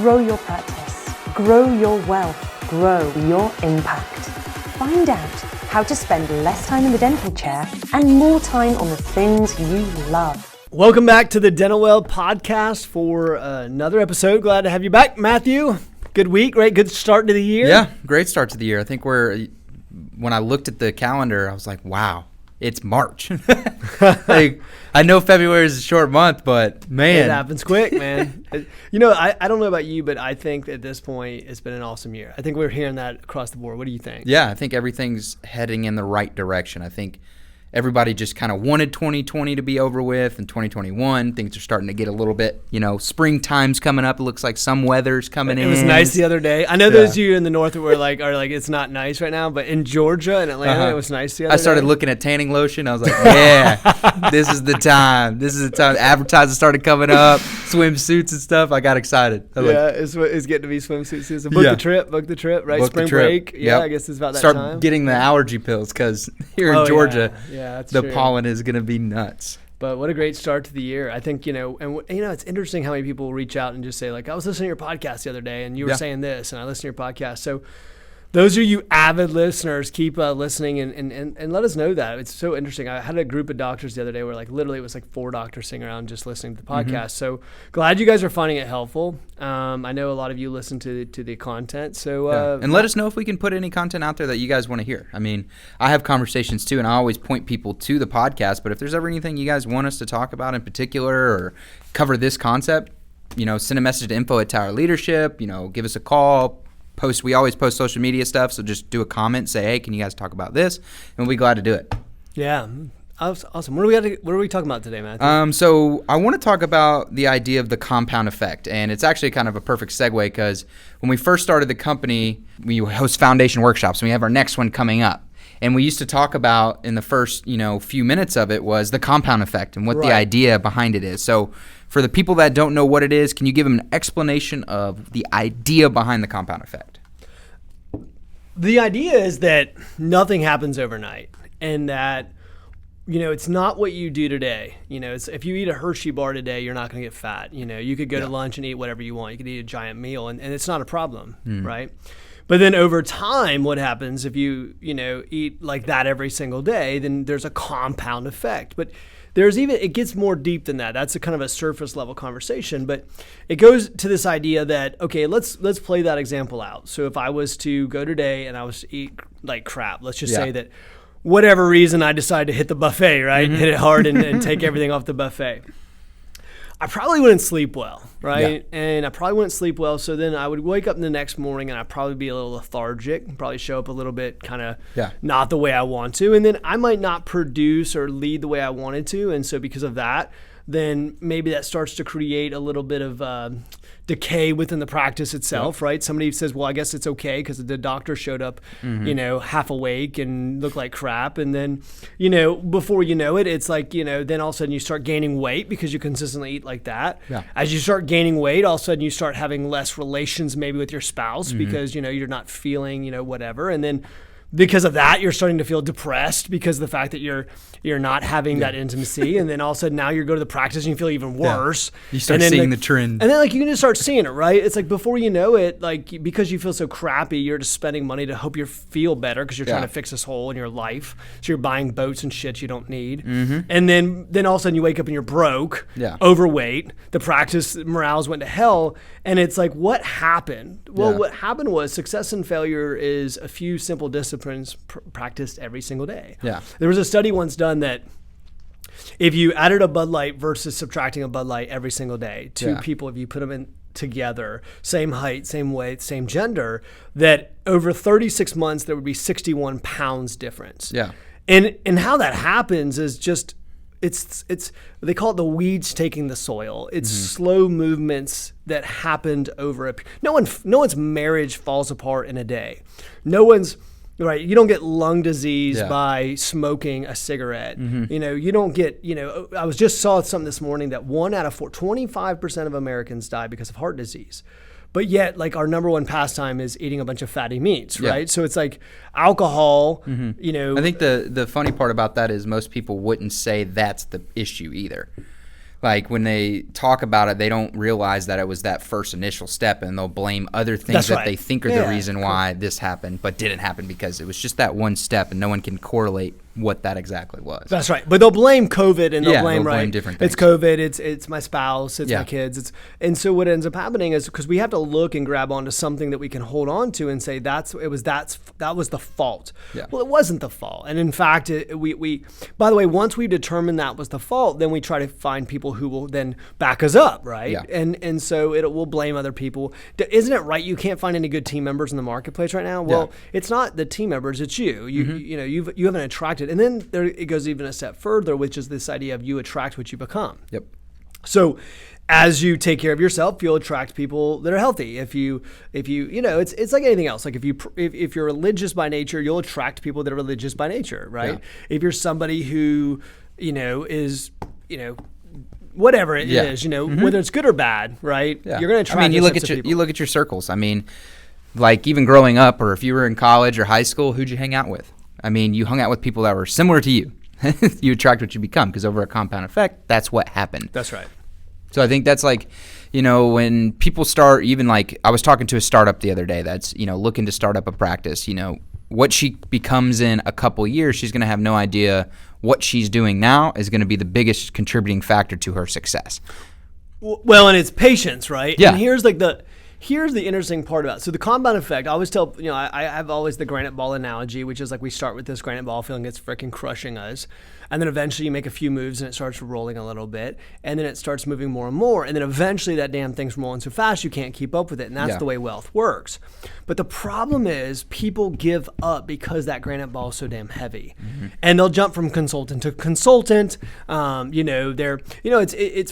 Grow your practice, grow your wealth, grow your impact. Find out how to spend less time in the dental chair and more time on the things you love. Welcome back to the Dental Well podcast for another episode. Glad to have you back, Matthew. Good week, right? Good start to the year. Yeah, great start to the year. I think when I looked at the calendar, I was like, wow, it's March. Like, I know February is a short month, but man. It happens quick, man. I don't know about you, but I think at this point it's been an awesome year. I think we're hearing that across the board. What do you think? Yeah, I think everything's heading in the right direction. I think everybody just kind of wanted 2020 to be over with, and 2021, things are starting to get a little bit, springtime's coming up. It looks like some weather's coming in. It was nice the other day. I know those of you in the north are like, it's not nice right now, but in Georgia and Atlanta, It was nice the other day. I started looking at tanning lotion. I was like, yeah, this is the time. This is the time. Advertising started coming up, swimsuits and stuff. I got excited. It's getting to be swimsuit season. Book the trip, right? Spring break. Yeah, I guess it's about that time. Start getting the allergy pills because here in Georgia, that's the true. pollen is going to be nuts. But what a great start to the year. I think, it's interesting how many people reach out and just say, like, I was listening to your podcast the other day and you were saying this and I listened to your podcast. So those of you avid listeners, keep listening and let us know that. It's so interesting. I had a group of doctors the other day where literally it was 4 doctors sitting around just listening to the podcast. Mm-hmm. So glad you guys are finding it helpful. I know a lot of you listen to the content. So and let us know if we can put any content out there that you guys want to hear. I mean, I have conversations too, and I always point people to the podcast. But if there's ever anything you guys want us to talk about in particular or cover this concept, send a message to info@Tower Leadership. Give us a call. We always post social media stuff, so just do a comment, say, hey, can you guys talk about this? And we'll be glad to do it. Yeah. Awesome. What are we talking about today, Matthew? So I want to talk about the idea of the compound effect, and it's actually kind of a perfect segue because when we first started the company, we host foundation workshops, and we have our next one coming up. And we used to talk about in the first, few minutes of it was the compound effect and what the idea behind it is. So for the people that don't know what it is, can you give them an explanation of the idea behind the compound effect? The idea is that nothing happens overnight and that, it's not what you do today. If you eat a Hershey bar today, you're not going to get fat. You could go to lunch and eat whatever you want. You could eat a giant meal and it's not a problem, right? But then over time, what happens if you, eat like that every single day, then there's a compound effect. But it gets more deep than that. That's a kind of a surface level conversation, but it goes to this idea that, okay, let's play that example out. So if I was to go today and I was to eat like crap, let's just say that whatever reason I decide to hit the buffet, right? Mm-hmm. Hit it hard and take everything off the buffet. I probably wouldn't sleep well, right? Yeah. And I probably wouldn't sleep well. So then I would wake up the next morning and I'd probably be a little lethargic, probably show up a little bit kind of not the way I want to. And then I might not produce or lead the way I wanted to. And so because of that, then maybe that starts to create a little bit of decay within the practice itself, right? Somebody says, well, I guess it's okay because the doctor showed up, half awake and looked like crap. And then, before you know it, it's like, then all of a sudden you start gaining weight because you consistently eat like that. Yeah. As you start gaining weight, all of a sudden you start having less relations maybe with your spouse because, you're not feeling, whatever. And then because of that, you're starting to feel depressed because of the fact that you're not having that intimacy. And then all of a sudden now you go to the practice and you feel even worse. Yeah. You start seeing the trend. And then you can just start seeing it, right? It's like before you know it, because you feel so crappy, you're just spending money to hope you feel better because you're trying to fix this hole in your life. So you're buying boats and shit you don't need. Mm-hmm. And then all of a sudden you wake up and you're broke, overweight. The practice morales went to hell. And it's like, what happened? Well, what happened was success and failure is a few simple disciplines practiced every single day. Yeah. There was a study once done that if you added a Bud Light versus subtracting a Bud Light every single day, two people, if you put them in together, same height, same weight, same gender, that over 36 months, there would be 61 pounds difference. Yeah. And how that happens is just, it's they call it the weeds taking the soil. It's slow movements that happened over no one's marriage falls apart in a day. No one's right. You don't get lung disease by smoking a cigarette. Mm-hmm. You don't get, I saw something this morning that 1 out of 4, 25% of Americans die because of heart disease. But yet, our number one pastime is eating a bunch of fatty meats, right? So it's like alcohol, I think the funny part about that is most people wouldn't say that's the issue either. like when they talk about it, they don't realize that it was that first initial step, and they'll blame other things that they think are the reason why this happened, but didn't happen because it was just that one step, and no one can correlate what that exactly was. That's right. But they'll blame COVID, and they'll blame different things. It's COVID, it's my spouse, it's my kids. And so what ends up happening is, because we have to look and grab onto something that we can hold on to and say that was the fault. Yeah. Well, it wasn't the fault. And in fact, we by the way, once we determine that was the fault, then we try to find people who will then back us up, right? Yeah. And so we'll blame other people. Isn't it right? You can't find any good team members in the marketplace right now. Well, it's not the team members, it's you. You haven't attracted. And then it goes even a step further, which is this idea of you attract what you become. Yep. So as you take care of yourself, you'll attract people that are healthy. If you it's like anything else. Like if you're religious by nature, you'll attract people that are religious by nature, right? Yeah. If you're somebody who, is, whatever it is, whether it's good or bad, right? Yeah. You're going to attract. you look at your circles. I mean, like even growing up, or if you were in college or high school, who'd you hang out with? I mean, you hung out with people that were similar to you. You attract what you become, because over a compound effect, that's what happened. That's right. So I think that's like, when people start, even like I was talking to a startup the other day that's, looking to start up a practice, what she becomes in a couple years, she's going to have no idea what she's doing now is going to be the biggest contributing factor to her success. Well, and it's patience, right? Yeah. And here's the interesting part about it. So the compound effect, I always tell, I have always the granite ball analogy, which is like we start with this granite ball feeling it's freaking crushing us. And then eventually you make a few moves and it starts rolling a little bit. And then it starts moving more and more. And then eventually that damn thing's rolling so fast you can't keep up with it. And that's the way wealth works. But the problem is people give up because that granite ball is so damn heavy. Mm-hmm. And they'll jump from consultant to consultant. It's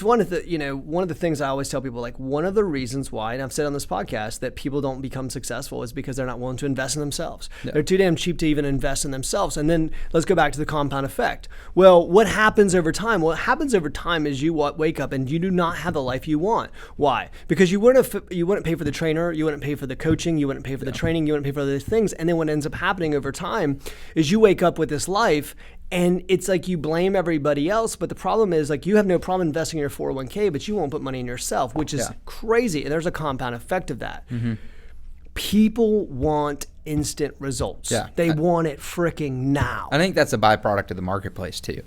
one of the things I always tell people, like one of the reasons why, and I've said on this podcast, that people don't become successful is because they're not willing to invest in themselves. Yeah. They're too damn cheap to even invest in themselves. And then let's go back to the compound effect. Well, what happens over time? What happens over time is you wake up and you do not have the life you want. Why? Because you wouldn't pay for the trainer, you wouldn't pay for the coaching, you wouldn't pay for the training, you wouldn't pay for other things. And then what ends up happening over time is you wake up with this life, and it's like you blame everybody else. But the problem is, like, you have no problem investing in your 401k, but you won't put money in yourself, which is crazy. And there's a compound effect of that. Mm-hmm. People want instant results. Yeah. They want it freaking now. I think that's a byproduct of the marketplace too.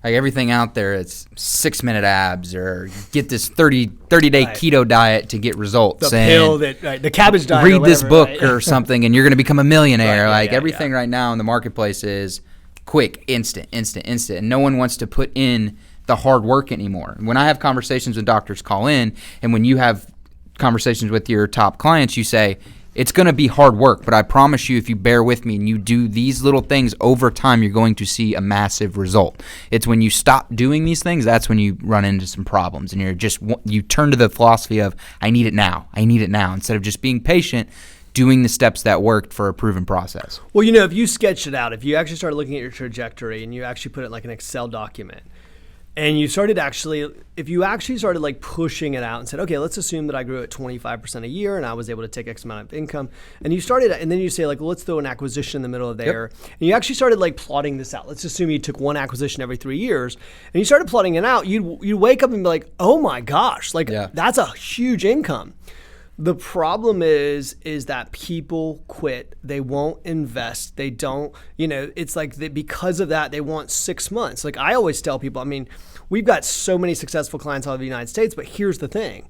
Like everything out there, it's 6-minute abs, or get this 30-day keto diet to get results. The pill the cabbage diet. Read this book or something, and you're going to become a millionaire. Everything right now in the marketplace is quick, instant, and no one wants to put in the hard work anymore. When I have conversations when doctors call in, and when you have conversations with your top clients, you say, it's going to be hard work, but I promise you, if you bear with me and you do these little things over time, you're going to see a massive result. It's when you stop doing these things, that's when you run into some problems, and you turn to the philosophy of, I need it now, instead of just being patient, doing the steps that worked for a proven process. Well, if you sketched it out, if you actually started looking at your trajectory and you actually put it in like an Excel document, and if you actually started like pushing it out and said, okay, let's assume that I grew at 25% a year and I was able to take X amount of income. And you started, and then you say like, well, let's throw an acquisition in the middle of there. Yep. And you actually started like plotting this out. Let's assume you took one acquisition every 3 years and you started plotting it out. You'd wake up and be like, oh my gosh, that's a huge income. The problem is that people quit. They won't invest. They don't, it's like because of that, they want 6 months. Like I always tell people, I mean, we've got so many successful clients all over the United States, but here's the thing.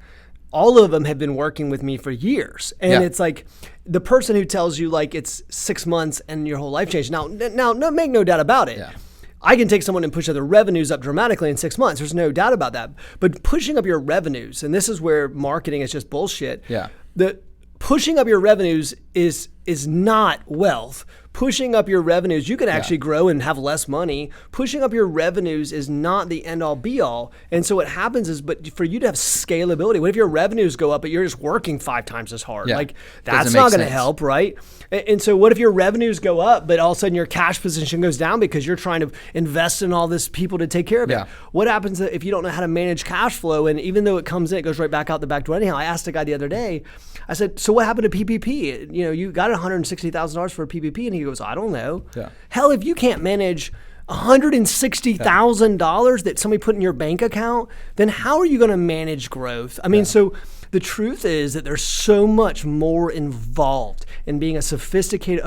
All of them have been working with me for years. And it's like the person who tells you like it's 6 months and your whole life changed. Now, make no doubt about it. Yeah. I can take someone and push their revenues up dramatically in 6 months. There's no doubt about that. But pushing up your revenues, and this is where marketing is just bullshit. Yeah. The pushing up your revenues is not wealth. Pushing up your revenues, you can actually grow and have less money. Pushing up your revenues is not the end all be all. And so what happens is, but for you to have scalability, what if your revenues go up, but you're just working 5 times as hard? Yeah. Like that's not going to help, right? And so what if your revenues go up, but all of a sudden your cash position goes down because you're trying to invest in all this people to take care of it? What happens if you don't know how to manage cash flow? And even though it comes in, it goes right back out the back door anyhow. I asked a guy the other day, I said, so what happened to PPP? You got $160,000 for a PPP, and he goes, I don't know. Yeah. Hell, if you can't manage $160,000 that somebody put in your bank account, then how are you going to manage growth? I mean, so the truth is that there's so much more involved in being a sophisticated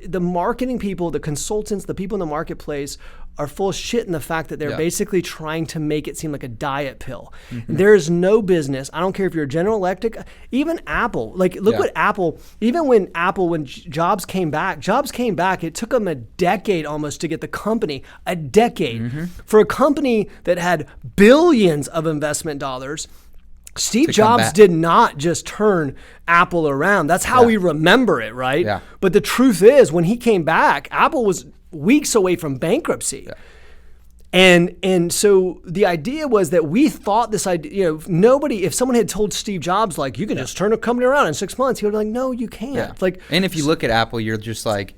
the marketing people, the consultants, the people in the marketplace are full of shit in the fact that they're basically trying to make it seem like a diet pill. There is no business. I don't care if you're General Electric, even Apple. Like, look what Apple, even when Jobs came back, it took them a decade almost to get the company, a decade. For a company that had billions of investment dollars, Steve Jobs did not just turn Apple around. That's how we remember it, right? Yeah. But the truth is, when he came back, Apple was weeks away from bankruptcy. And so the idea was that we thought this idea, if someone had told Steve Jobs, like, you can just turn a company around in 6 months, he would be like, no, you can't. Like, and if you look at Apple, you're just like,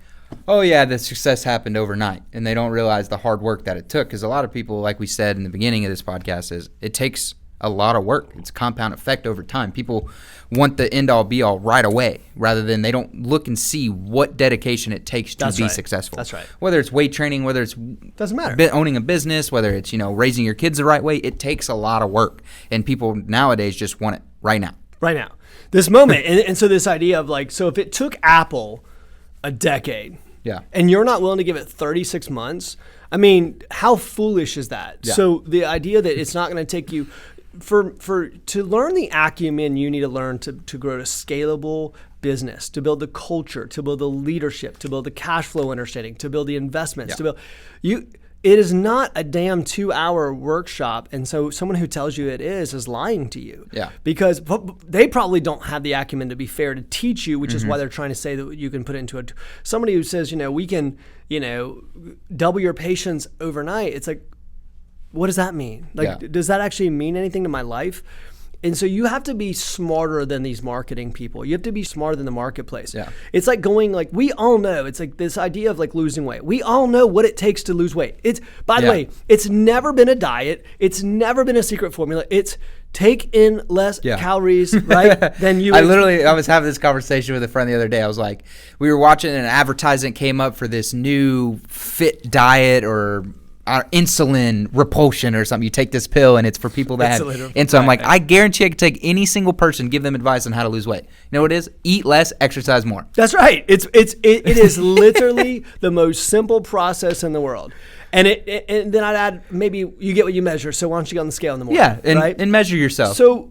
oh yeah, the success happened overnight, and they don't realize the hard work that it took. Because a lot of people, like we said in the beginning of this podcast, is it takes a lot of work. It's a compound effect over time. People want the end all be all right away, rather than they don't look and see what dedication it takes to be successful. That's right. Whether it's weight training, whether it's doesn't matter, owning a business, whether it's raising your kids the right way, it takes a lot of work, and people nowadays just want it right now. Right now, this moment. and so this idea of like, so if it took Apple a decade, and you're not willing to give it 36 months, I mean, how foolish is that? So the idea that it's not going to take you to learn the acumen you need to learn to grow a scalable business, to build the culture, to build the leadership, to build the cash flow understanding, to build the investments, to build it is not a damn 2-hour workshop. And so someone who tells you it is lying to you. Because they probably don't have the acumen, to be fair, to teach you, which is why they're trying to say that you can put it into somebody who says, we can, double your patience overnight. It's like, what does that mean? Like, does that actually mean anything to my life? And so you have to be smarter than these marketing people. You have to be smarter than the marketplace. It's like we all know, it's like this idea of like losing weight. We all know what it takes to lose weight. By the way, it's never been a diet. It's never been a secret formula. It's take in less calories, right? Than you. I was having this conversation with a friend the other day. I was like, we were watching an advertisement came up for this new fit diet or insulin repulsion or something. You take this pill and it's for people that have insulin. I'm like, I guarantee I could take any single person, give them advice on how to lose weight. You know what it is? Eat less, exercise more. That's right. It is literally the most simple process in the world. And then I'd add, maybe you get what you measure. So why don't you get on the scale in the morning? And measure yourself. So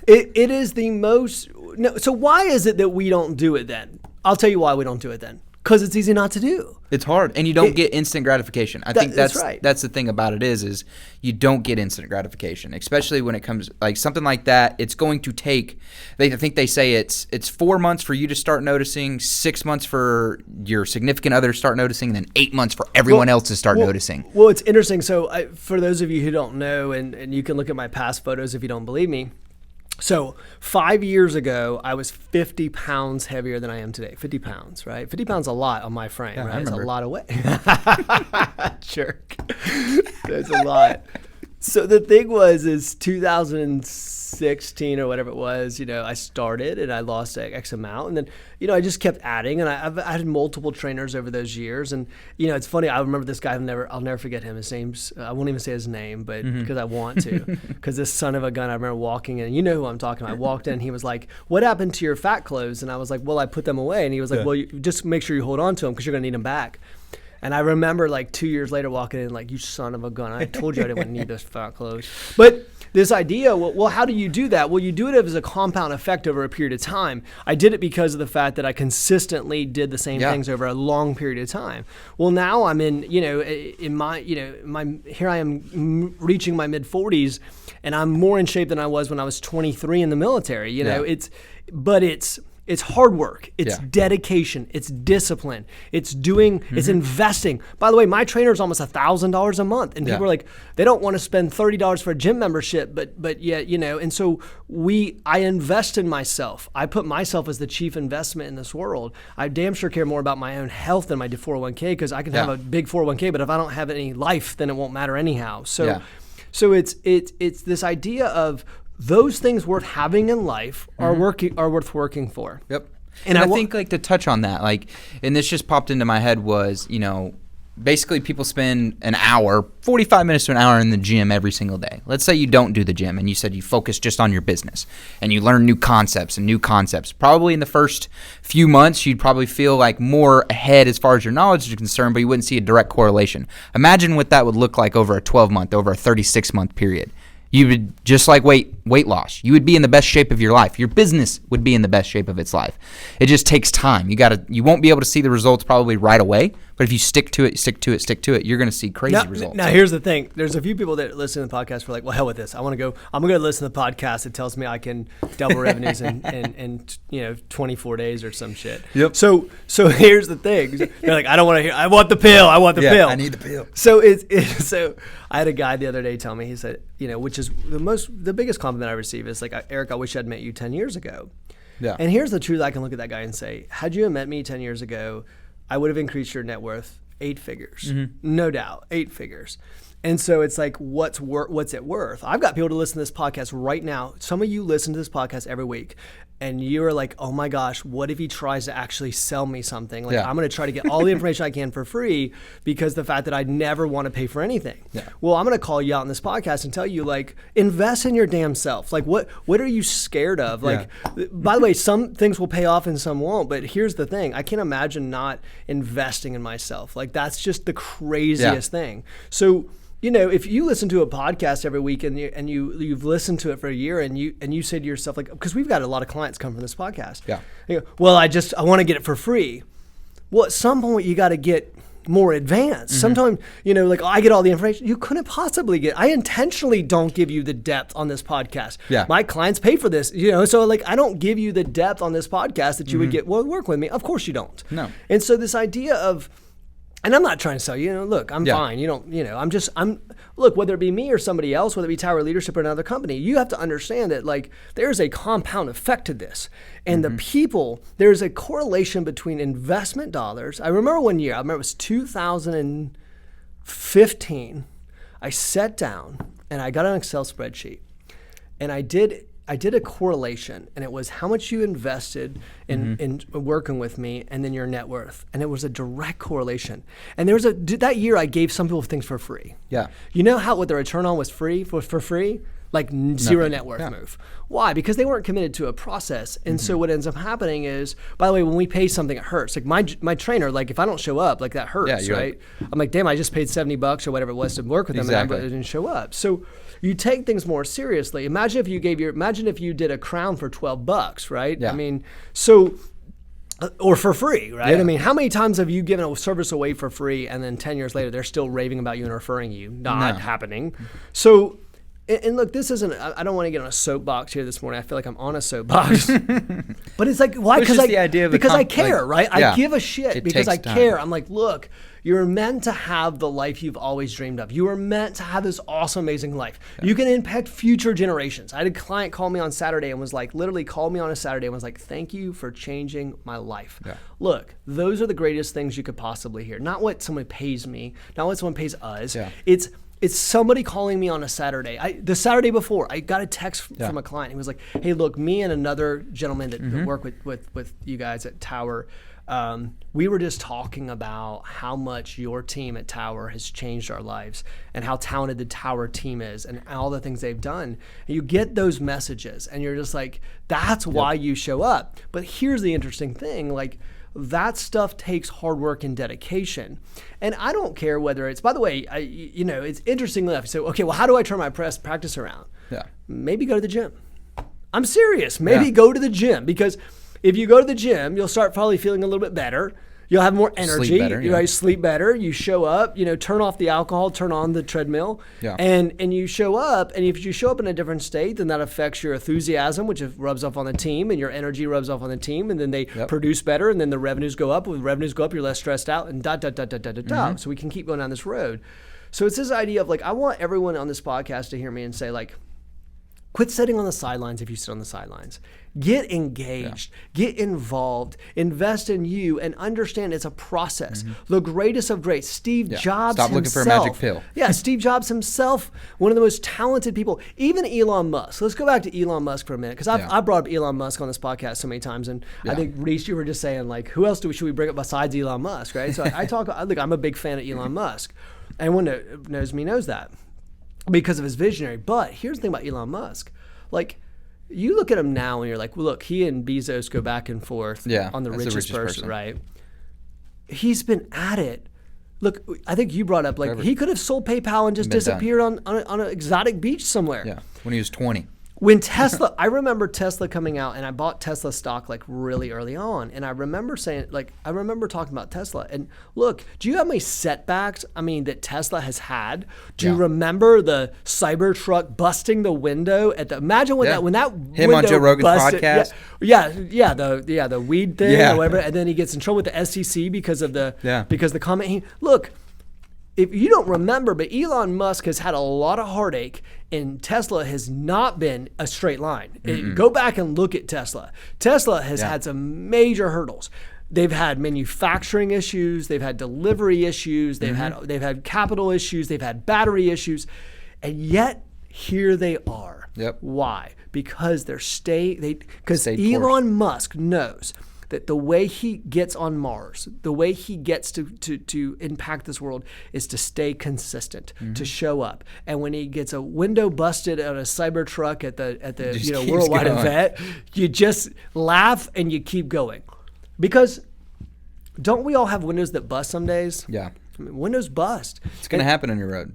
it is the most. No. So why is it that we don't do it then? I'll tell you why we don't do it then. Because it's easy not to do. It's hard, and you don't get instant gratification. I think that's right. That's the thing about it is you don't get instant gratification, especially when it comes like something like that. It's going to take. I think they say it's 4 months for you to start noticing, 6 months for your significant other to start noticing, and then 8 months for everyone else to start noticing. Well, it's interesting. So for those of you who don't know, and you can look at my past photos if you don't believe me. So 5 years ago, I was 50 pounds heavier than I am today. 50 pounds, right? 50 pounds a lot on my frame, right? It's a lot of weight. Jerk. That's a lot. So the thing is 2016 or whatever it was, I started and I lost X amount. And then, I just kept adding. And I had multiple trainers over those years. And, it's funny. I remember this guy. I'll never forget him. His name's, I won't even say his name, but because I want to. Because this son of a gun, I remember walking in. You know who I'm talking about. I walked in. He was like, what happened to your fat clothes? And I was like, well, I put them away. And he was like, well, you just make sure you hold on to them because you're going to need them back. And I remember like 2 years later walking in like, you son of a gun, I told you I didn't need those fat clothes. But this idea, well, how do you do that? Well, you do it as a compound effect over a period of time. I did it because of the fact that I consistently did the same things over a long period of time. Well, now I'm in here I am reaching my mid 40s and I'm more in shape than I was when I was 23 in the military. It's hard work. It's dedication. It's discipline. It's doing. It's investing. By the way, my trainer is almost $1,000 a month, and people are like, they don't want to spend $30 for a gym membership, but yet And so I invest in myself. I put myself as the chief investment in this world. I damn sure care more about my own health than my 401k because I can have a big 401k, but if I don't have any life, then it won't matter anyhow. So it's this idea of those things worth having in life are worth working for. Yep. And I think like to touch on that, like, and this just popped into my head was, basically people spend an hour, 45 minutes to an hour in the gym every single day. Let's say you don't do the gym and you said you focus just on your business and you learn new concepts. Probably in the first few months, you'd probably feel like more ahead as far as your knowledge is concerned, but you wouldn't see a direct correlation. Imagine what that would look like over a 12-month, over a 36-month period. You would, just like weight loss, you would be in the best shape of your life. Your business would be in the best shape of its life. It just takes time. You won't be able to see the results probably right away, but if you stick to it, you're going to see crazy results. Now here's the thing. There's a few people that listen to the podcast for like, well, hell with this. I'm going to go listen to the podcast that tells me I can double revenues in 24 days or some shit. Yep. So here's the thing. They're like, I don't want to hear. I want the pill. Pill. I need the pill. So so I had a guy the other day tell me, he said, which is the biggest compliment I receive is like, Eric, I wish I'd met you 10 years ago. Yeah. And here's the truth. I can look at that guy and say, had you met me 10 years ago, I would have increased your net worth 8 figures. Mm-hmm. No doubt, 8 figures. And so it's like, what's it worth? I've got people to listen to this podcast right now. Some of you listen to this podcast every week and you're like, oh my gosh, what if he tries to actually sell me something? Like, I'm going to try to get all the information I can for free because the fact that I never want to pay for anything. Yeah. Well, I'm going to call you out on this podcast and tell you, like, invest in your damn self. Like, what are you scared of? Like, by the way, some things will pay off and some won't. But here's the thing. I can't imagine not investing in myself. Like, that's just the craziest thing. So, if you listen to a podcast every week and you've listened to it for a year and you say to yourself, like, because we've got a lot of clients come from this podcast. Yeah. You go, well, I want to get it for free. Well, at some point you got to get more advanced. Mm-hmm. Sometimes, like, I get all the information you couldn't possibly get. I intentionally don't give you the depth on this podcast. Yeah. My clients pay for this, so like, I don't give you the depth on this podcast that you would get, well, work with me. Of course you don't. No. And so this idea of, and I'm not trying to sell you, look, I'm fine. Look, whether it be me or somebody else, whether it be Tower Leadership or another company, you have to understand that, like, there's a compound effect to this. And the people, there's a correlation between investment dollars. I remember one year, it was 2015. I sat down and I got an Excel spreadsheet and I did a correlation, and it was how much you invested in working with me and then your net worth. And it was a direct correlation. And there was that year I gave some people things for free. Yeah. You know what the return on was for free? Like zero net worth move. Why? Because they weren't committed to a process. And so what ends up happening is, by the way, when we pay something, it hurts. Like my trainer, like, if I don't show up, like, that hurts, right? I'm like, damn, I just paid $70 or whatever it was to work with them and I didn't show up. So you take things more seriously. Imagine if you did a crown for $12, right? Yeah. I mean, or for free, right? Yeah. I mean, how many times have you given a service away for free and then 10 years later they're still raving about you and referring you? Not happening. So, and look, this isn't, I don't want to get on a soapbox here this morning. I feel like I'm on a soapbox. But it's like, why? Because I care, right? I give a shit because I care. I'm like, look, you're meant to have the life you've always dreamed of. You are meant to have this awesome, amazing life. Yeah. You can impact future generations. I had a client call me on Saturday and was like, literally called me on a Saturday and was like, thank you for changing my life. Yeah. Look, those are the greatest things you could possibly hear. Not what someone pays me, not what someone pays us. Yeah. It's somebody calling me on a Saturday. The Saturday before, I got a text from a client. He was like, hey, look, me and another gentleman that work with you guys at Tower, we were just talking about how much your team at Tower has changed our lives and how talented the Tower team is and all the things they've done. And you get those messages and you're just like, that's why you show up. But here's the interesting thing, like, that stuff takes hard work and dedication. And I don't care whether it's, by the way, it's interesting enough. So, okay, well, how do I turn my practice around? Yeah. Maybe go to the gym. I'm serious. Maybe go to the gym, because if you go to the gym, you'll start probably feeling a little bit better. You'll have more energy. Sleep better, right? Sleep better. You show up, turn off the alcohol, turn on the treadmill, and you show up. And if you show up in a different state, then that affects your enthusiasm, which rubs off on the team, and your energy rubs off on the team, and then they produce better, and then the revenues go up. When revenues go up, you're less stressed out, and So we can keep going down this road. So it's this idea of, like, I want everyone on this podcast to hear me and say, like, Quit sitting on the sidelines if you sit on the sidelines. Get engaged, get involved, invest in you, and understand it's a process. The greatest of greats, Steve Jobs Stop looking himself. for a magic pill. Steve Jobs himself, one of the most talented people. Even Elon Musk. Let's go back to Elon Musk for a minute, because I brought up Elon Musk on this podcast so many times, and I think, Reese, you were just saying, like, who else should we bring up besides Elon Musk, right? So look, I'm a big fan of Elon Musk. Anyone that knows me knows that because of his visionary. But here's the thing about Elon Musk. Like, you look at him now and you're like, well, look, he and Bezos go back and forth on the richest person, right? He's been at it. Look, I think you brought up, like, he could have sold PayPal and just disappeared on an exotic beach somewhere. Yeah, when he was 20. When Tesla, I remember Tesla coming out, and I bought Tesla stock like really early on. And I remember saying, like, I remember talking about Tesla. And look, do you have any setbacks, that Tesla has had? Do you remember the Cybertruck busting the window Him imagine when that window on Joe Rogan's podcast? The weed thing or whatever. And then he gets in trouble with the SEC because of the comment. Look, if you don't remember, but Elon Musk has had a lot of heartache, and Tesla has not been a straight line. Go back and look at Tesla. Tesla has had some major hurdles. They've had manufacturing issues. They've had delivery issues. They've had capital issues. They've had battery issues, and yet here they are. Yep. Why? Because Elon Musk knows that the way he gets on Mars, the way he gets to impact this world is to stay consistent, to show up. And when he gets a window busted on a Cybertruck at the worldwide event, you just laugh and you keep going. Because don't we all have windows that bust some days? Yeah. Windows bust. It's going to happen on your road.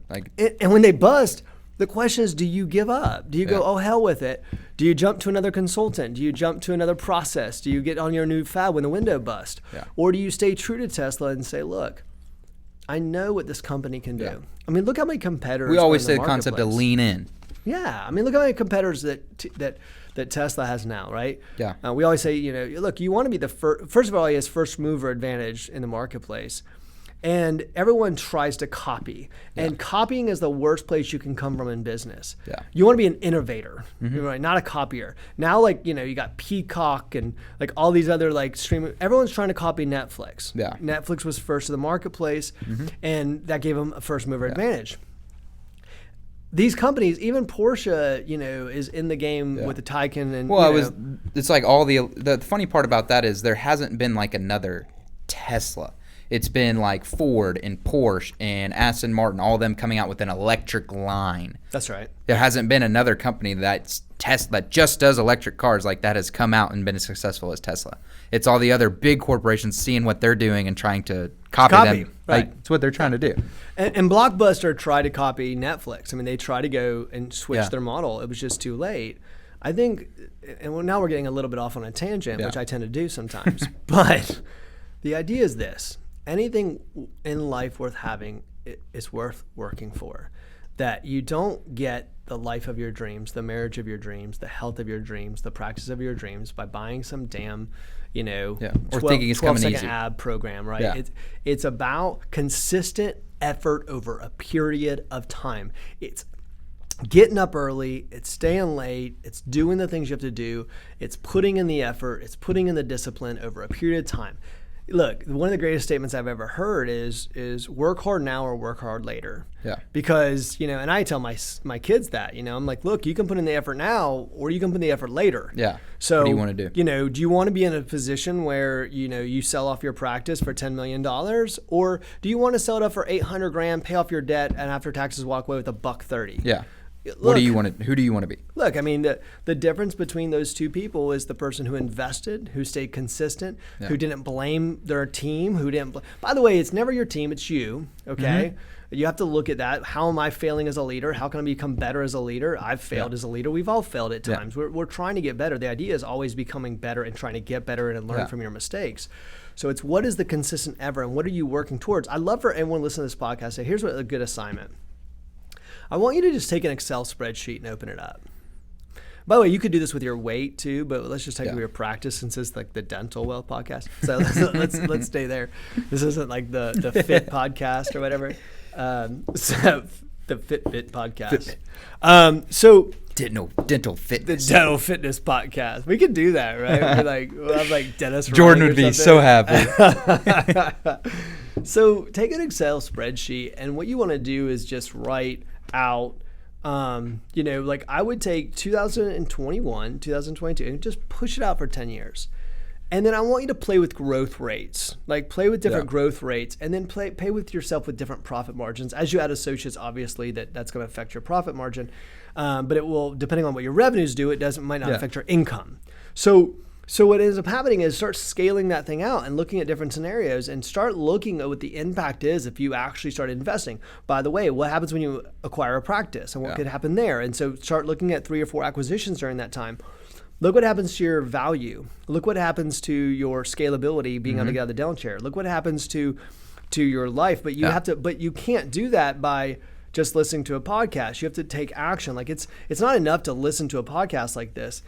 And when they bust, the question is, do you give up? Do you go, oh, hell with it? Do you jump to another consultant? Do you jump to another process? Do you get on your new fab when the window busts? Yeah. Or do you stay true to Tesla and say, look, I know what this company can do. Look how many competitors. We always say the concept of lean in. Yeah. Look how many competitors that Tesla has now, right? Yeah. We always say, look, you want to be the first of all, he has first mover advantage in the marketplace. And everyone tries to copy. And copying is the worst place you can come from in business. Yeah. You want to be an innovator, right? Not a copier. Now, you got Peacock and all these other streaming. Everyone's trying to copy Netflix. Yeah. Netflix was first to the marketplace, and that gave them a first mover advantage. These companies, even Porsche, is in the game with the Taycan. And it's like all the funny part about that is there hasn't been another Tesla. It's been like Ford and Porsche and Aston Martin, all of them coming out with an electric line. That's right. There hasn't been another company that just does electric cars like that has come out and been as successful as Tesla. It's all the other big corporations seeing what they're doing and trying to copy them. Right. It's what they're trying to do. And Blockbuster tried to copy Netflix. They tried to go and switch their model. It was just too late. I think, and now we're getting a little bit off on a tangent, which I tend to do sometimes. But the idea is this. Anything in life worth having is worth working for. That you don't get the life of your dreams, the marriage of your dreams, the health of your dreams, the practice of your dreams by buying some damn, or thinking it's coming easy. ab program, right? Yeah. It's about consistent effort over a period of time. It's getting up early, it's staying late, it's doing the things you have to do, it's putting in the effort, it's putting in the discipline over a period of time. Look, one of the greatest statements I've ever heard is work hard now or work hard later. Yeah. Because, and I tell my kids that, I'm like, look, you can put in the effort now or you can put in the effort later. Yeah. So, what do you want to do? Do you want to be in a position where, you sell off your practice for $10 million, or do you want to sell it up for $800,000, pay off your debt, and after taxes walk away with $130? Yeah. Look, who do you want to be? Look, the difference between those two people is the person who invested, who stayed consistent, who didn't blame their team, by the way, it's never your team, it's you, okay? You have to look at that. How am I failing as a leader? How can I become better as a leader? I've failed as a leader. We've all failed at times. We're trying to get better. The idea is always becoming better and trying to get better and learn from your mistakes. So it's what is the consistent ever and what are you working towards? I'd love for everyone listening to this podcast to say, here's what a good assignment. I want you to just take an Excel spreadsheet and open it up. By the way, you could do this with your weight too, but let's just take your practice since it's like the Dental Wealth podcast. So let's stay there. This isn't like the Fit podcast or whatever. So the Fitbit podcast. So dental fitness. The dental fitness podcast. We could do that, right? We're like, we'll have like Dennis. Jordan would be so happy. So take an Excel spreadsheet, and what you want to do is just write out, like I would take 2021, 2022, and just push it out for 10 years. And then I want you to play with growth rates, like play with different growth rates, and then pay with yourself with different profit margins. As you add associates, obviously that's going to affect your profit margin, but it will, depending on what your revenues do, might not affect your income. So what ends up happening is start scaling that thing out and looking at different scenarios and start looking at what the impact is if you actually start investing. By the way, what happens when you acquire a practice and what could happen there? And so start looking at 3 or 4 acquisitions during that time. Look what happens to your value. Look what happens to your scalability, being able to get out of the dental chair. Look what happens to your life. But you can't do that by just listening to a podcast. You have to take action. Like it's not enough to listen to a podcast like this.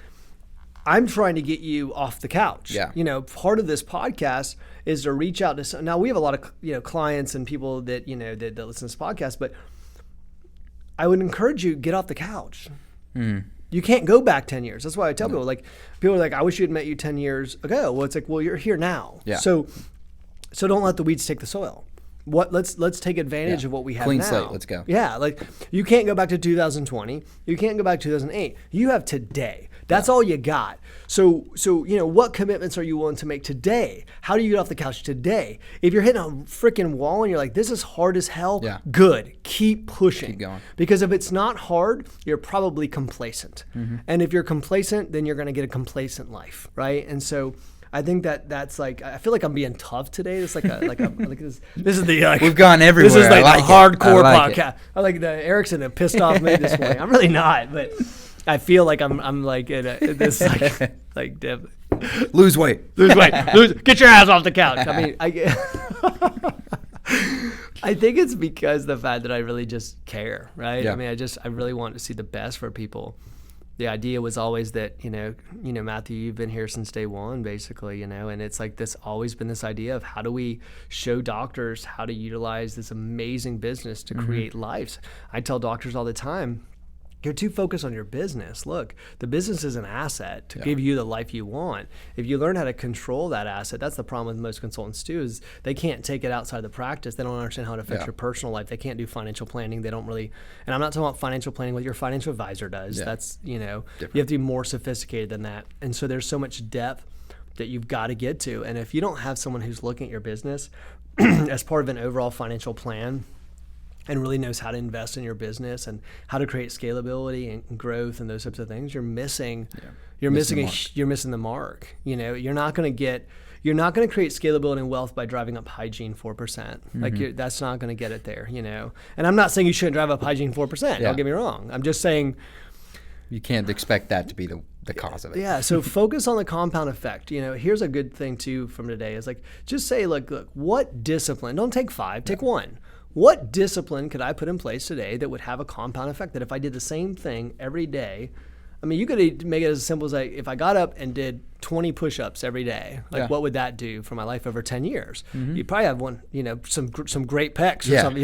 I'm trying to get you off the couch. Yeah. Part of this podcast is to reach out to. Now we have a lot of clients and people that that listen to this podcast, but I would encourage you, get off the couch. You can't go back 10 years. That's why I tell people are like, I wish you'd met you 10 years ago. Well, it's like, well, you're here now. Yeah. So don't let the weeds take the soil. Let's take advantage of what we have Clean now. slate, let's go. Yeah, like you can't go back to 2020. You can't go back to 2008. You have today. That's all you got. So what commitments are you willing to make today? How do you get off the couch today? If you're hitting a freaking wall and you're like, this is hard as hell, good. Keep pushing. Keep going. Because if it's not hard, you're probably complacent. And if you're complacent, then you're going to get a complacent life, right? And so I think that's like, I feel like I'm being tough today. It's like this is the we've gone everywhere. This is like the hardcore podcast. I like the Erickson that pissed off me this morning. I'm really not, but I feel like I'm like in this like dip. Lose weight. Get your ass off the couch. I mean, I think it's because the fact that I really just care, right? Yeah. I mean, I really want to see the best for people. The idea was always that, Matthew, you've been here since day one, basically, and it's like always been this idea of how do we show doctors how to utilize this amazing business to create lives. I tell doctors all the time, you're too focused on your business. Look, the business is an asset to give you the life you want. If you learn how to control that asset, that's the problem with most consultants too, is they can't take it outside the practice. They don't understand how it affects your personal life. They can't do financial planning. They don't really, and I'm not talking about financial planning what your financial advisor does. Yeah. That's, you have to be more sophisticated than that. And so there's so much depth that you've got to get to. And if you don't have someone who's looking at your business as part of an overall financial plan, and really knows how to invest in your business and how to create scalability and growth and those types of things, you're missing the mark. You're not going to create scalability and wealth by driving up hygiene 4%. Like that's not going to get it there. And I'm not saying you shouldn't drive up hygiene 4%. Don't get me wrong. I'm just saying you can't expect that to be the cause of it. Yeah. So focus on the compound effect. Here's a good thing too from today is like just say look, what discipline? Don't take 5, take 1. What discipline could I put in place today that would have a compound effect that if I did the same thing every day, I mean, you could make it as simple as like if I got up and did 20 push-ups every day, what would that do for my life over 10 years? You'd probably have one, some great pecs or something,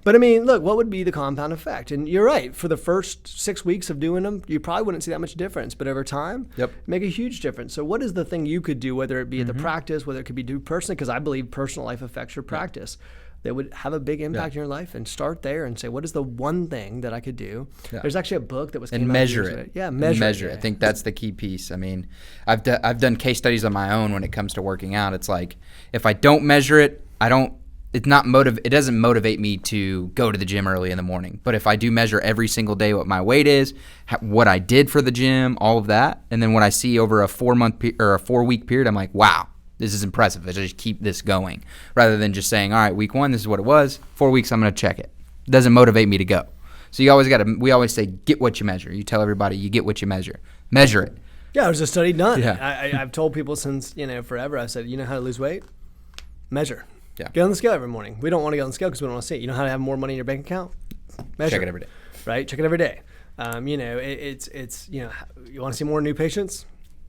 but I mean, look, what would be the compound effect? And you're right, for the first 6 weeks of doing them, you probably wouldn't see that much difference, but over time, make a huge difference. So what is the thing you could do, whether it be at the practice, whether it could be do personally, because I believe personal life affects your practice. That would have a big impact in your life, and start there and say, what is the one thing that I could do? There's actually a book that was and measure it. Yeah, measure it. I think that's the key piece. I mean, I've done case studies on my own when it comes to working out. It's like if I don't measure it, it doesn't motivate me to go to the gym early in the morning. But if I do measure every single day what my weight is, what I did for the gym, all of that, and then what I see over a 4-week period, I'm like, wow. This is impressive. I just keep this going rather than just saying, all right, week 1, this is what it was. 4 weeks, I'm going to check it. It doesn't motivate me to go. So we always say, get what you measure. You tell everybody you get what you measure. Measure it. Yeah, there's a study done. Yeah. I've told people since, forever, I said, you know how to lose weight? Measure. Yeah. Get on the scale every morning. We don't want to get on the scale because we don't want to see it. You know how to have more money in your bank account? Measure. Check it every day. Right? Check it every day. You want to see more new patients?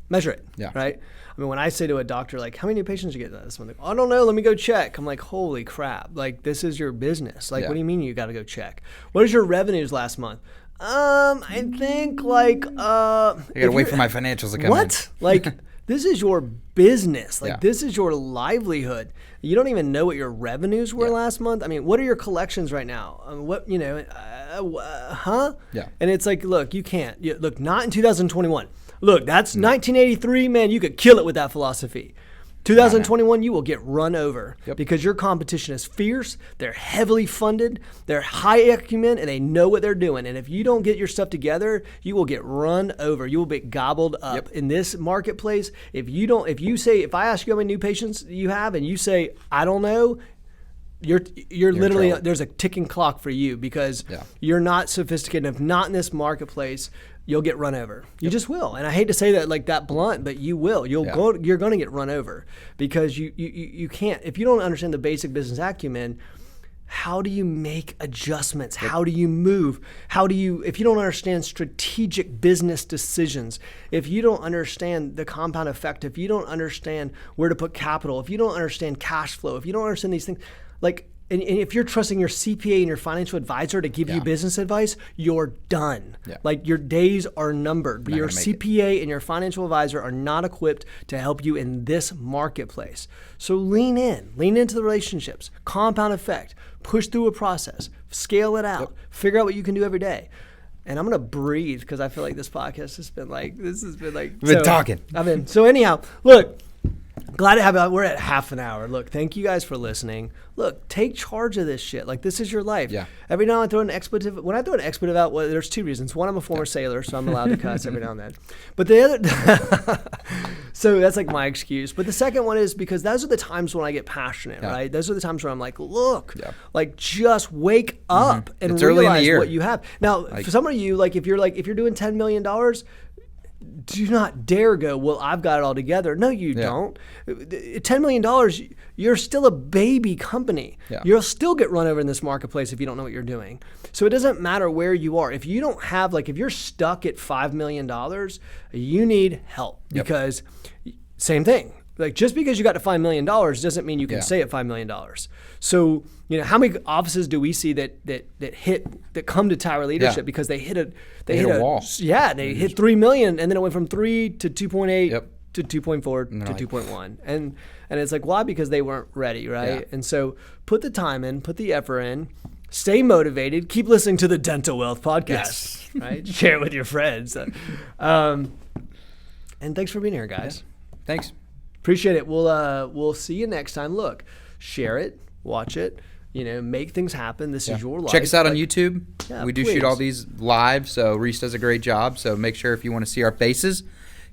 Measure it. Yeah. Right? I mean, when I say to a doctor, like, how many new patients did you get this month? I don't know. Let me go check. I'm like, holy crap. Like, this is your business. Like, what do you mean you got to go check? What is your revenues last month? I think like I gotta wait for my financials to come in. what? Like this is your business. Like Yeah. this is your livelihood. You don't even know what your revenues were last month. I mean, what are your collections right now? What huh? Yeah. And it's like, look, you can't. Look, not in 2021. Look, that's 1983. Man, you could kill it with that philosophy. 2021, you will get run over because your competition is fierce. They're heavily funded. They're high acumen, and they know what they're doing. And if you don't get your stuff together, you will get run over. You will be gobbled up in this marketplace. If I ask you how many new patients you have, and you say, I don't know, you're literally there's a ticking clock for you because you're not sophisticated enough. Not in this marketplace. You'll get run over. You just will. And I hate to say that like that blunt, but you will. You're going to get run over because you can't. If you don't understand the basic business acumen, how do you make adjustments? How do you move? If you don't understand strategic business decisions, if you don't understand the compound effect, if you don't understand where to put capital, if you don't understand cash flow, if you don't understand these things, like, and if you're trusting your CPA and your financial advisor to give you business advice, you're done. Yeah. Like your days are numbered. Your CPA and your financial advisor are not equipped to help you in this marketplace. So lean into the relationships, compound effect, push through a process, scale it out, figure out what you can do every day. And I'm going to breathe because I feel like this podcast has been like, we've been talking. So anyhow, look. Glad to have you. We're at half an hour. Look, thank you guys for listening. Look, take charge of this shit. Like, this is your life. Yeah. Every now and then I throw an expletive. When I throw an expletive out, well, there's two reasons. One, I'm a former sailor, so I'm allowed to cuss every now and then. But the other, so that's like my excuse. But the second one is because those are the times when I get passionate, right? Those are the times where I'm like, look, like just wake up and it's realize what you have. Now, for some of you, like if you're doing $10 million, do not dare go, well, I've got it all together. No, you don't. $10 million, you're still a baby company. Yeah. You'll still get run over in this marketplace if you don't know what you're doing. So it doesn't matter where you are. If you don't have, like, if you're stuck at $5 million, you need help because same thing. Like, just because you got to $5 million doesn't mean you can stay at $5 million. So, you know, how many offices do we see that come to Tower Leadership because they hit a wall? Yeah, they hit 3 million, and then it went from 3 to 2.8 to 2.4 to 2.1, and it's like, why? Because they weren't ready, right? Yeah. And so put the time in, put the effort in, stay motivated, keep listening to the Dental Wealth podcast, right? Share it with your friends, and thanks for being here, guys. Yeah. Thanks. Appreciate it. We'll see you next time. Look, share it, watch it, you know, make things happen. This is your life. Check us out on YouTube. Yeah, we do shoot all these live, so Reese does a great job. So make sure if you want to see our faces,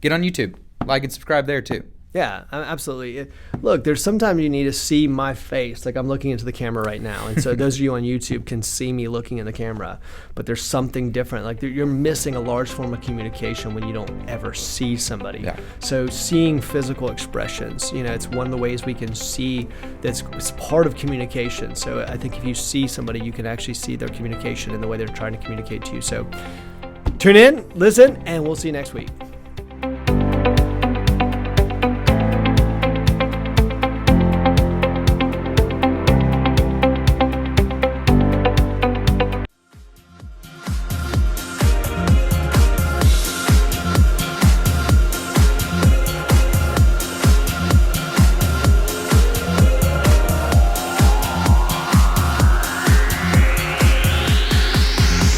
get on YouTube. Like and subscribe there too. Yeah, absolutely. Look, there's sometimes you need to see my face. Like I'm looking into the camera right now. And so those of you on YouTube can see me looking in the camera. But there's something different. Like you're missing a large form of communication when you don't ever see somebody. Yeah. So seeing physical expressions, you know, it's one of the ways we can see it's part of communication. So I think if you see somebody, you can actually see their communication and the way they're trying to communicate to you. So tune in, listen, and we'll see you next week.